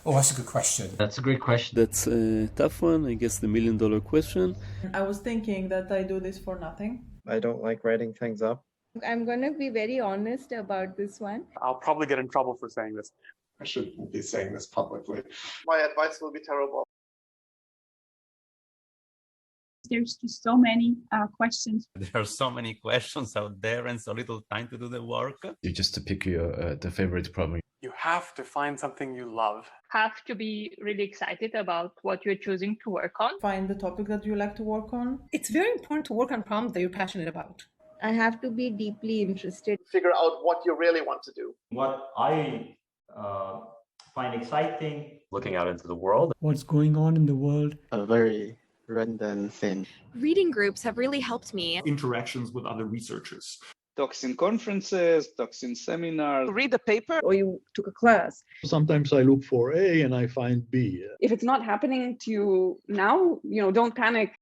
Oh, that's a good question. That's a great question. That's a tough one, I guess the million-dollar question. I was thinking that I do this for nothing. I don't like writing things up. I'm going to be very honest about this one. I'll probably get in trouble for saying this. I shouldn't be saying this publicly. My advice will be terrible. There's just so many questions. There are so many questions out there and so little time to do the work. You just to pick your the favorite problem. You have to find something you love. Have to be really excited about what you're choosing to work on. Find the topic that you like to work on. It's very important to work on problems that you're passionate about. I have to be deeply interested. Figure out what you really want to do. What I find exciting. Looking out into the world. What's going on in the world. A very random thing. Reading groups have really helped me. Interactions with other researchers. Talks in conferences, talks in seminars. Read a paper or you took a class. Sometimes I look for A and I find B. If it's not happening to you now, don't panic.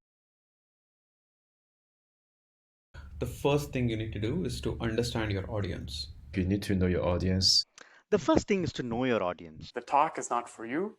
The first thing you need to do is to understand your audience. You need to know your audience. The first thing is to know your audience. The talk is not for you,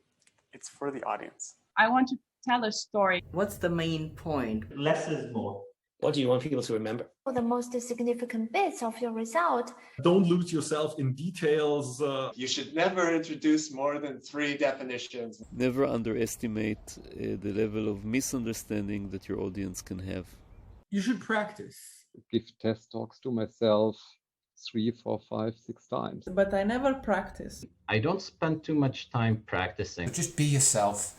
it's for the audience. I want to tell a story. What's the main point? Less is more. What do you want people to remember? For the most significant bits of your result. Don't lose yourself in details. You should never introduce more than 3 definitions. Never underestimate the level of misunderstanding that your audience can have. You should practice. Give test talks to myself 3, 4, 5, 6 times. But I never practice. I don't spend too much time practicing. Just be yourself.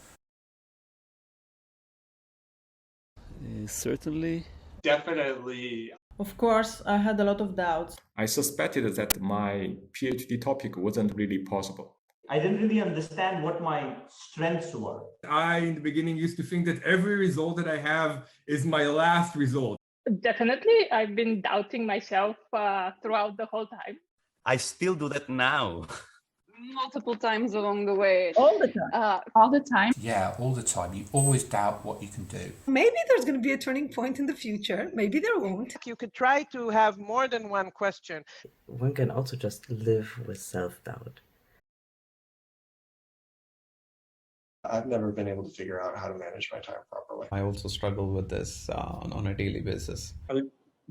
Certainly. Definitely. Of course, I had a lot of doubts. I suspected that my PhD topic wasn't really possible. I didn't really understand what my strengths were. I, in the beginning, used to think that every result that I have is my last result. Definitely, I've been doubting myself throughout the whole time. I still do that now. Multiple times along the way. All the time. All the time. Yeah, all the time. You always doubt what you can do. Maybe there's going to be a turning point in the future. Maybe there won't. You could try to have more than one question. One can also just live with self-doubt. I've never been able to figure out how to manage my time properly. I also struggle with this on a daily basis. I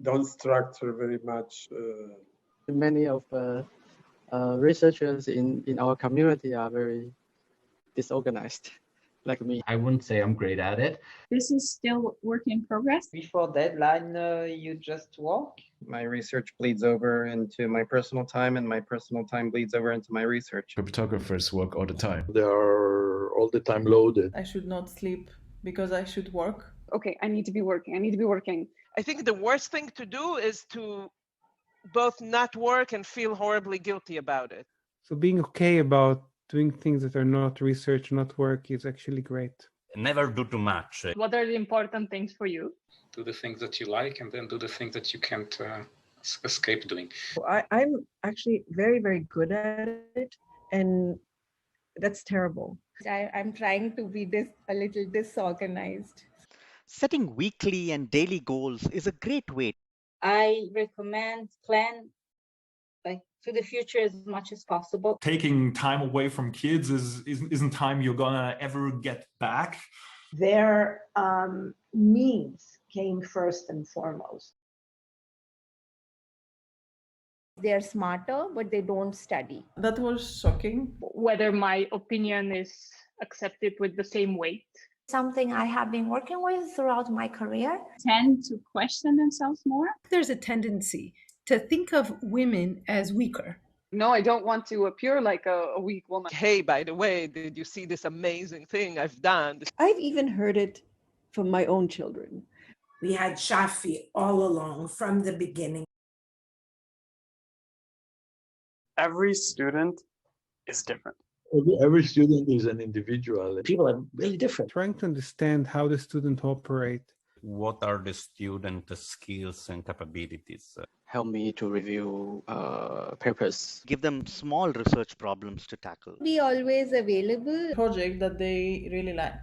don't structure very much. Many of researchers in our community are very disorganized, like me. I wouldn't say I'm great at it. This is still work in progress. Before deadline, you just walk. My research bleeds over into my personal time, and my personal time bleeds over into my research. Cryptographers work all the time. They are all the time loaded. I should not sleep because I should work. Okay, I need to be working. I think the worst thing to do is to both not work and feel horribly guilty about it. So being okay about doing things that are not research, not work is actually great. Never do too much. What are the important things for you? Do the things that you like and then do the things that you can't escape doing. I'm actually very, very good at it, and that's terrible. I'm trying to be a little disorganized. Setting weekly and daily goals is a great way. I recommend plan for the future as much as possible. Taking time away from kids isn't time you're gonna ever get back. Their needs came first and foremost. They're smarter, but they don't study. That was shocking. Whether my opinion is accepted with the same weight. Something I have been working with throughout my career. Tend to question themselves more. There's a tendency to think of women as weaker. No, I don't want to appear like a weak woman. Hey, by the way, did you see this amazing thing I've done? I've even heard it from my own children. We had Shafi all along from the beginning. Every student is different. Every student is an individual. People are really different. Trying to understand how the student operate. What are the student skills and capabilities? Help me to review papers. Give them small research problems to tackle. Be always available. Project that they really like.